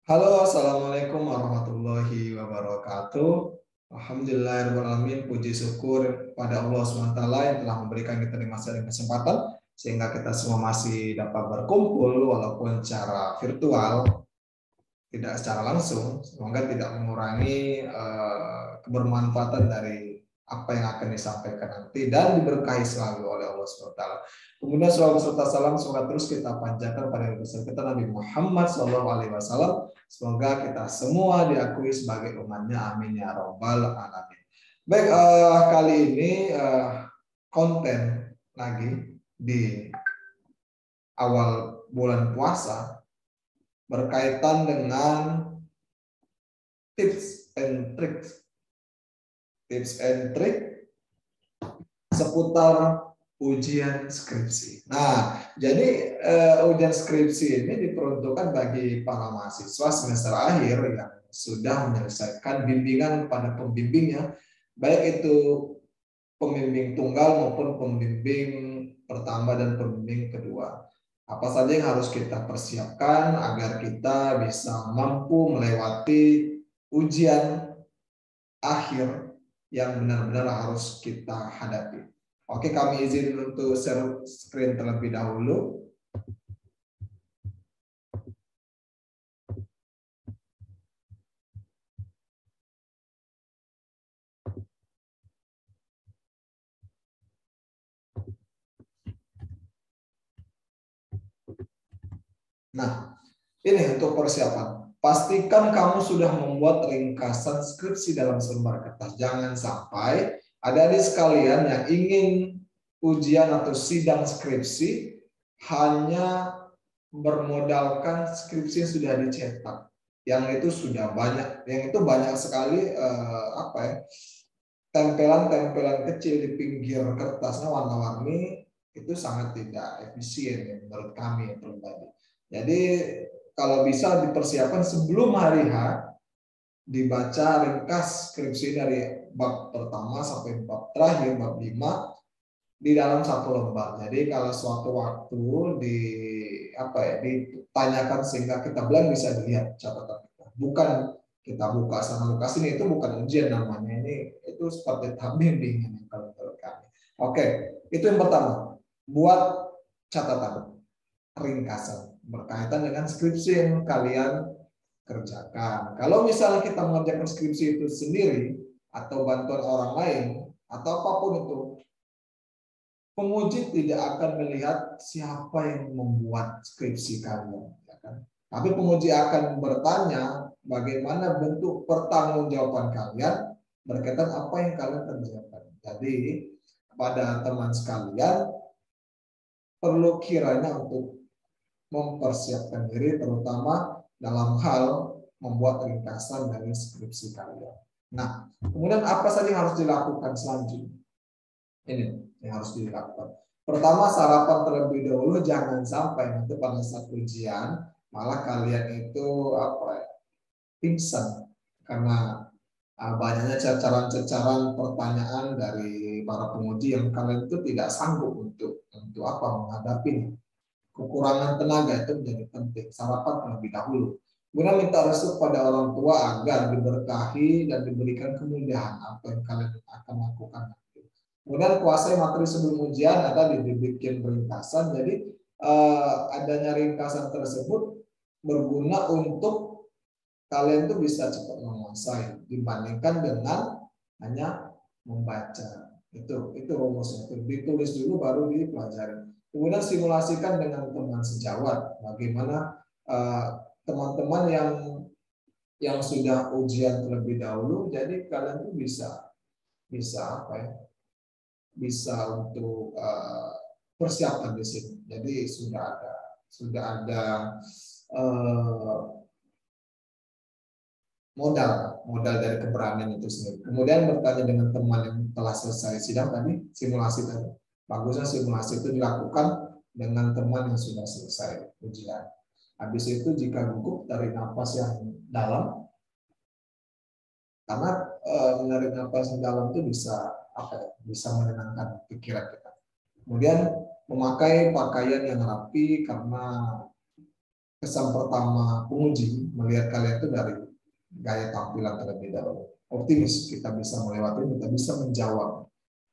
Halo, assalamualaikum warahmatullahi wabarakatuh. Alhamdulillahirrahmanirrahim. Puji syukur pada Allah SWT yang telah memberikan kita di masa dan kesempatan sehingga kita semua masih dapat berkumpul walaupun secara virtual, tidak secara langsung. Semoga tidak mengurangi kebermanfaatan dari apa yang akan disampaikan nanti dan diberkahi selalu oleh Allah SWT. Kemudian salawat serta salam semoga terus kita panjatkan pada besar kita Nabi Muhammad SAW. Semoga kita semua diakui sebagai umatnya. Amin ya robbal alamin. Baik, kali ini konten lagi di awal bulan puasa berkaitan dengan tips and trik seputar ujian skripsi. Nah, jadi ujian skripsi ini diperuntukkan bagi para mahasiswa semester akhir yang sudah menyelesaikan bimbingan pada pembimbingnya, baik itu pembimbing tunggal maupun pembimbing pertama dan pembimbing kedua. Apa saja yang harus kita persiapkan agar kita bisa mampu melewati ujian akhir yang benar-benar harus kita hadapi. Oke, kami izin untuk share screen terlebih dahulu. Nah, ini untuk persiapan. Pastikan kamu sudah membuat ringkasan skripsi dalam selembar kertas. Jangan sampai adik-adik sekalian yang ingin ujian atau sidang skripsi hanya bermodalkan skripsi yang sudah dicetak. Yang itu sudah banyak, yang itu banyak sekali tempelan-tempelan kecil di pinggir kertasnya warna-warni, itu sangat tidak efisien ya, menurut kami pribadi. Jadi kalau bisa dipersiapkan sebelum hari H, dibaca ringkas skripsi dari bab pertama sampai bab terakhir, bab 5 di dalam satu lembar. Jadi kalau suatu waktu ditanyakan sehingga kita bilang bisa dilihat catatan kita. Bukan kita buka sana buka sini, itu bukan ujian namanya. Itu seperti tahap bimbingan kalau menurut kami. Oke, itu yang pertama. Buat catatan ringkasan berkaitan dengan skripsi yang kalian kerjakan. Kalau misalnya kita mengerjakan skripsi itu sendiri atau bantuan orang lain atau apapun itu, penguji tidak akan melihat siapa yang membuat skripsi kalian, ya kan? Tapi penguji akan bertanya bagaimana bentuk pertanggungjawaban kalian berkaitan apa yang kalian kerjakan. Jadi pada teman sekalian perlu kiranya untuk mempersiapkan diri terutama dalam hal membuat ringkasan dari skripsi kalian. Nah, kemudian apa saja yang harus dilakukan selanjutnya? Ini yang harus dilakukan. Pertama, sarapan terlebih dahulu, jangan sampai nanti pada saat ujian malah kalian itu pingsan karena banyaknya cecaran-cecaran pertanyaan dari para penguji yang kalian itu tidak sanggup untuk menghadapinya. Kekurangan tenaga itu menjadi penting. Sarapan terlebih dahulu. Kemudian minta restu pada orang tua agar diberkahi dan diberikan kemudahan apa yang kalian akan lakukan. Kemudian kuasai materi sebelum ujian, ada dibikin ringkasan. Jadi adanya ringkasan tersebut berguna untuk kalian tuh bisa cepat menguasai dibandingkan dengan hanya membaca. Itu rumusnya. Itu ditulis dulu baru dipelajari. Kemudian simulasikan dengan teman sejawat. Bagaimana teman-teman yang sudah ujian terlebih dahulu, jadi kalian tuh bisa untuk persiapan di sini. Jadi sudah ada modal dari keberanian itu sendiri. Kemudian bertanya dengan teman yang telah selesai sidang tadi, simulasi tadi. Bagusnya simulasi itu dilakukan dengan teman yang sudah selesai ujian. Habis itu jika gugup, tarik nafas yang dalam, karena menarik nafas yang dalam itu bisa menenangkan pikiran kita. Kemudian memakai pakaian yang rapi karena kesan pertama penguji melihat kalian itu dari gaya tampilan terlebih dahulu. Optimis, kita bisa melewati, kita bisa menjawab.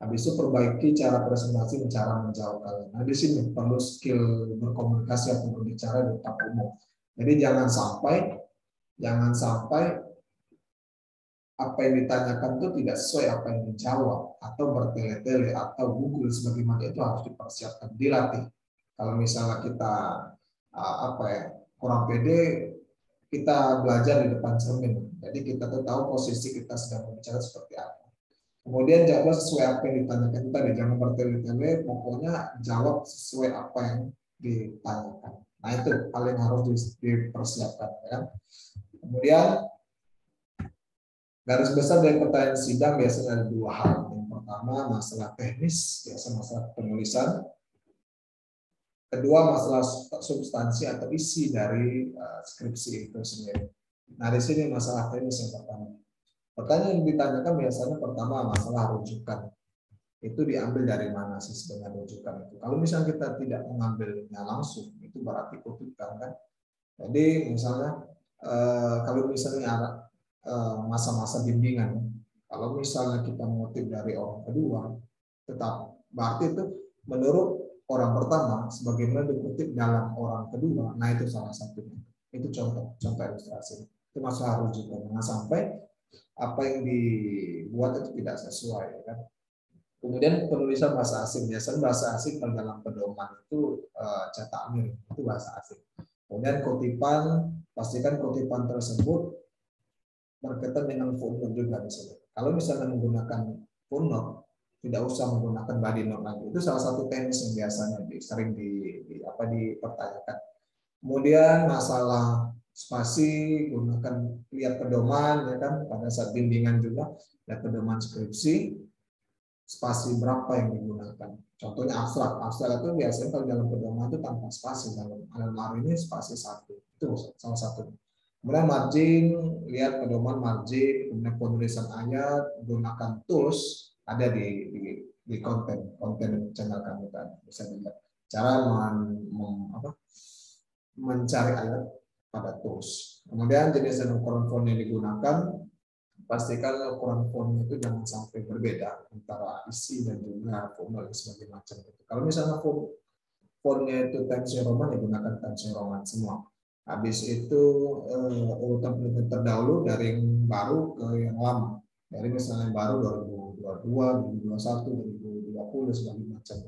Habis itu perbaiki cara presentasi, cara menjawab kalian. Nah di sini perlu skill berkomunikasi atau berbicara di depan umum. Jadi jangan sampai apa yang ditanyakan itu tidak sesuai apa yang dijawab, atau bertele-tele atau Google sebagaimana, itu harus dipersiapkan, dilatih. Kalau misalnya kita kurang pede, kita belajar di depan cermin. Jadi kita tuh tahu posisi kita sedang berbicara seperti apa. Kemudian jawab sesuai apa yang ditanyakan tadi, jangan bertele-tele, pokoknya jawab sesuai apa yang ditanyakan. Nah itu hal yang harus dipersiapkan. Ya. Kemudian garis besar dari pertanyaan sidang biasanya ada dua hal. Yang pertama masalah teknis, biasa masalah penulisan. Kedua masalah substansi atau isi dari skripsi itu sendiri. Nah di sini masalah teknis yang pertama. Pertanyaan yang ditanyakan biasanya pertama masalah rujukan. Itu diambil dari mana sih sebenarnya rujukan itu? Kalau misalnya kita tidak mengambilnya langsung, itu berarti kutipan kan. Jadi misalnya kalau misalnya masa-masa bimbingan, kalau misalnya kita mengutip dari orang kedua, tetap berarti itu menurut orang pertama sebagaimana dikutip dalam orang kedua. Nah itu salah satunya. Itu contoh ilustrasi. Itu masalah rujukan. Jangan sampai apa yang dibuat itu tidak sesuai. Kan? Kemudian penulisan bahasa asing. Biasanya bahasa asing dalam pedoman itu cetak miring, itu bahasa asing. Kemudian kutipan, pastikan kutipan tersebut berkaitan dengan footnote juga misalnya. Kalau misalnya menggunakan footnote, tidak usah menggunakan body note lagi. Itu salah satu teknis yang biasanya sering dipertanyakan. Kemudian masalah spasi, gunakan lihat pedoman ya kan, pada saat bimbingan juga lihat pedoman skripsi, spasi berapa yang digunakan. Contohnya abstrak itu biasanya kalau dalam pedoman itu tanpa spasi, dalam hari ini spasi 1. Itu salah satu. Kemudian margin, lihat pedoman margin, kemudian penulisan ayat, gunakan tools ada di konten channel kami kan, bisa dilihat cara mencari ayat pada tools. Kemudian jenis dan ukuran font yang digunakan, pastikan ukuran fontnya itu jangan sampai berbeda antara isi dan juga font dan sebagainya macam itu. Kalau misalnya fontnya itu Times New Roman, ya gunakan Times New Roman semua. Habis itu urutan penelitian terdahulu dari yang baru ke yang lama. Dari misalnya yang baru 2022, 2021, 2020 sebagainya macam.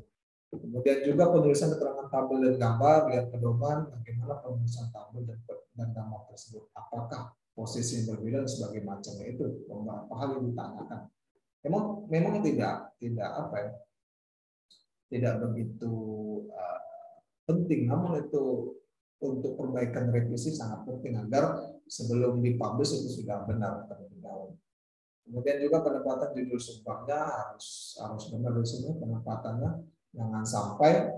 Kemudian juga penulisan keterangan tabel dan gambar, lihat pedoman bagaimana penulisan tabel dan gambar tersebut. Apakah posisi yang berbeda dan sebagainya macam, itu beberapa hal yang ditanyakan. Memang tidak begitu penting, namun itu untuk perbaikan revisi sangat penting agar sebelum dipublish itu sudah benar terlebih dahulu. Kemudian juga penempatan judul subbabnya harus benar di sini penempatannya, jangan sampai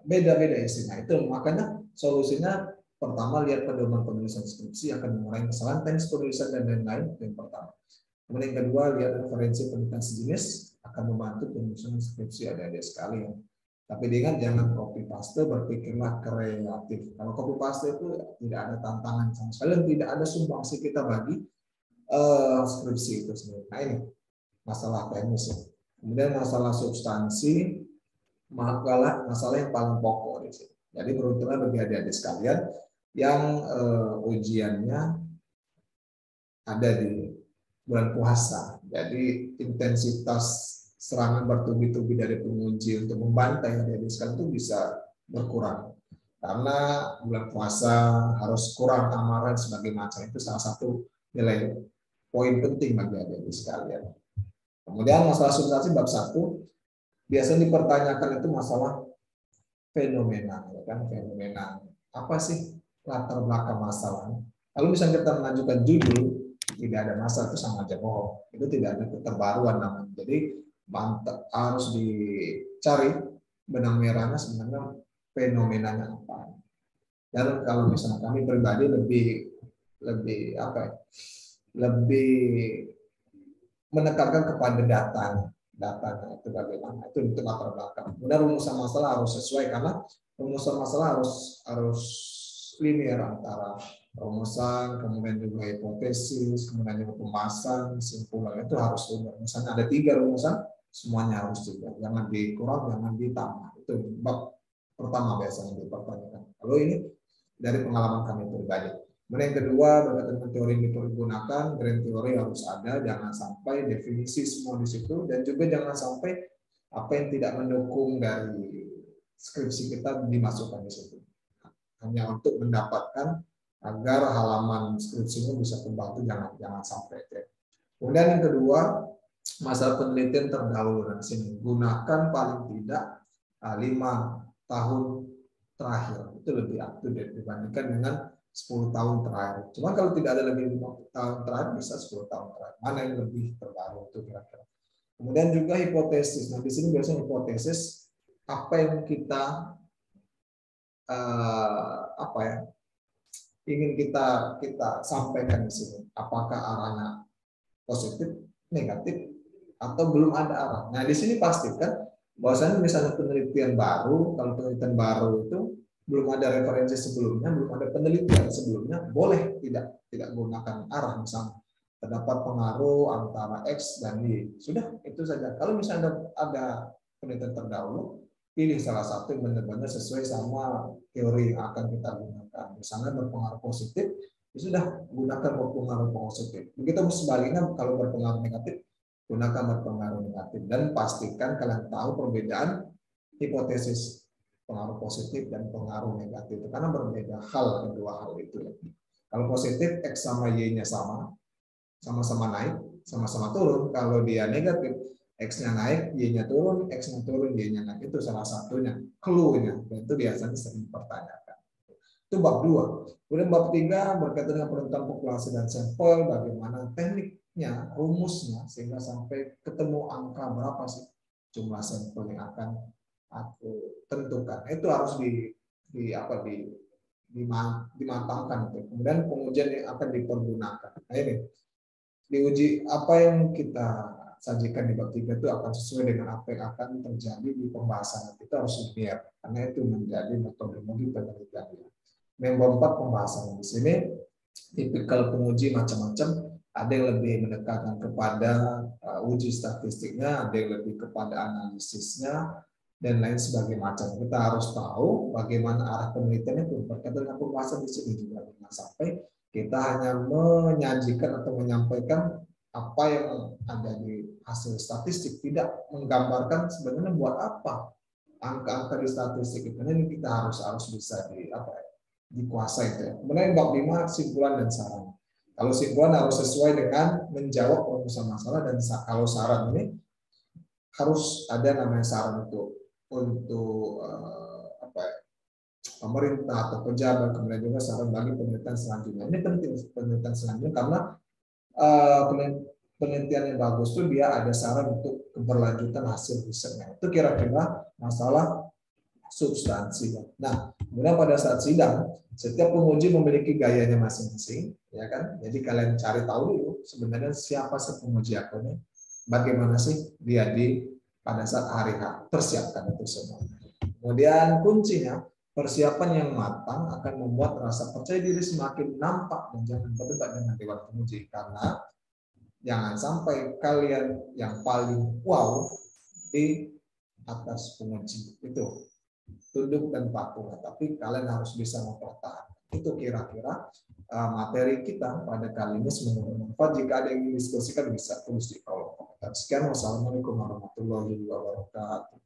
beda-beda isinya. Itu makanya solusinya pertama lihat pedoman penulisan skripsi akan mengurangi kesalahan teknis penulisan dan lain-lain. Yang pertama. Kemudian yang kedua lihat referensi penelitian sejenis akan membantu penulisan skripsi adik-adik sekalian. Tapi diingat jangan copy paste, berpikirlah kreatif. Kalau copy paste itu tidak ada tantangan sama sekali, tidak ada sumbangsi kita bagi skripsi itu sendiri. Nah ini masalah teknis ya. Kemudian masalah substansi, masalah yang paling pokok di sini. Jadi beruntunglah bagi adik-adik sekalian yang ujiannya ada di bulan puasa. Jadi intensitas serangan bertubi-tubi dari penguji untuk membantai adik-adik sekalian itu bisa berkurang. Karena bulan puasa harus kurang amaran sebagai macam, itu salah satu nilai poin penting bagi adik-adik sekalian. Kemudian masalah substansi bab 1 biasanya dipertanyakan itu masalah fenomena, ya kan? Fenomena apa sih latar belakang masalah? Kalau misalnya kita mengajukan judul tidak ada masalah, itu sama aja bohong. Itu tidak ada keterbaruan namanya. Jadi harus dicari benang merahnya sebenarnya fenomenanya apa. Dan kalau misalnya kami pribadi lebih menekankan kepada datanya itu bagaimana, itu latar belakang. Kemudian rumusan masalah harus sesuai, karena rumusan masalah harus linear antara rumusan, kemudian juga hipotesis, kemudian juga pembahasan, kesimpulan itu harus linear. Misalnya ada 3 rumusan, semuanya harus juga. Jangan dikurang, jangan ditambah. Itu bab pertama biasanya dipertanyakan. Lalu ini dari pengalaman kami pribadi. Kemudian yang kedua, berkaitan dengan teori yang dipergunakan, grand teori harus ada, jangan sampai definisi semua di situ, dan juga jangan sampai apa yang tidak mendukung dari skripsi kita dimasukkan di situ. Hanya untuk mendapatkan agar halaman skripsinya bisa terbantu, jangan sampai. Kemudian yang kedua, masalah penelitian terdahulu. Di sini gunakan paling tidak 5 tahun terakhir, itu lebih up to date dibandingkan dengan 10 tahun terakhir. Cuma kalau tidak ada lagi 5 tahun terakhir, bisa 10 tahun terakhir. Mana yang lebih terbaru itu kira-kira. Kemudian juga hipotesis. Nah, di sini biasanya hipotesis apa yang kita ingin kita sampaikan di sini. Apakah arahnya positif, negatif, atau belum ada arah. Nah, di sini pastikan bahwasanya misalnya penelitian baru, kalau penelitian baru itu belum ada referensi sebelumnya, belum ada penelitian sebelumnya, boleh tidak gunakan arah. Misalnya terdapat pengaruh antara X dan Y, sudah itu saja. Kalau misalnya ada penelitian terdahulu, pilih salah satu yang benar-benar sesuai sama teori yang akan kita gunakan. Misalnya berpengaruh positif, ya sudah gunakan berpengaruh positif. Begitu sebaliknya kalau berpengaruh negatif, gunakan berpengaruh negatif. Dan pastikan kalian tahu perbedaan hipotesis pengaruh positif dan pengaruh negatif, karena berbeda hal kedua hal itu. Kalau positif X sama Y-nya sama-sama naik, sama-sama turun. Kalau dia negatif, X-nya naik, Y-nya turun, X-nya turun, Y-nya naik. Itu salah satunya, clue-nya. Dan itu biasanya sering dipertanyakan. Itu bab 2. Kemudian bab 3 berkaitan dengan penentuan populasi dan sampel, bagaimana tekniknya, rumusnya, sehingga sampai ketemu angka berapa sih jumlah sampel yang akan aku tentukan. Itu harus dimantapkan. Kemudian pengujian yang akan dipergunakan. Nah, ini diuji apa yang kita sajikan di bab 3 itu akan sesuai dengan apa yang akan terjadi di pembahasan. Itu harus linear, karena itu menjadi metodologi penelitian. Yang bab 4 pembahasan. Di sini tipikal penguji macam-macam. Ada yang lebih mendekatkan kepada uji statistiknya, ada yang lebih kepada analisisnya, dan lain sebagainya macam. Kita harus tahu bagaimana arah penelitian itu. Berkaitan dengan pembahasan di sini juga, jangan sampai kita hanya menyajikan atau menyampaikan apa yang ada di hasil statistik, tidak menggambarkan sebenarnya buat apa angka-angka di statistik itu. Ini kita harus bisa dikuasai itu. Kemudian bab 5 kesimpulan dan saran. Kalau kesimpulan harus sesuai dengan menjawab rumusan masalah, dan kalau saran ini harus ada namanya saran untuk pemerintah atau pejabat, kemudian juga saran bagi penelitian selanjutnya. Ini penting penelitian selanjutnya karena penelitian yang bagus itu dia ada saran untuk keberlanjutan hasil risetnya. Itu kira-kira masalah substansi. Nah, kemudian pada saat sidang, setiap penguji memiliki gayanya masing-masing, ya kan? Jadi kalian cari tahu dulu sebenarnya siapa sih penguji aku ini, bagaimana sih dia pada saat hari H, persiapkan itu semua. Kemudian kuncinya, persiapan yang matang akan membuat rasa percaya diri semakin nampak, dan jangan berdebat dengan dewan penguji, karena jangan sampai kalian yang paling wow di atas penguji itu tunduk dan patuh, tapi kalian harus bisa mempertahankan. Itu kira-kira materi kita pada kali ini. Semoga bermanfaat. Jika ada yang ingin diskusikan bisa tulis di kolom komentar. Sekian, wassalamualaikum warahmatullahi wabarakatuh.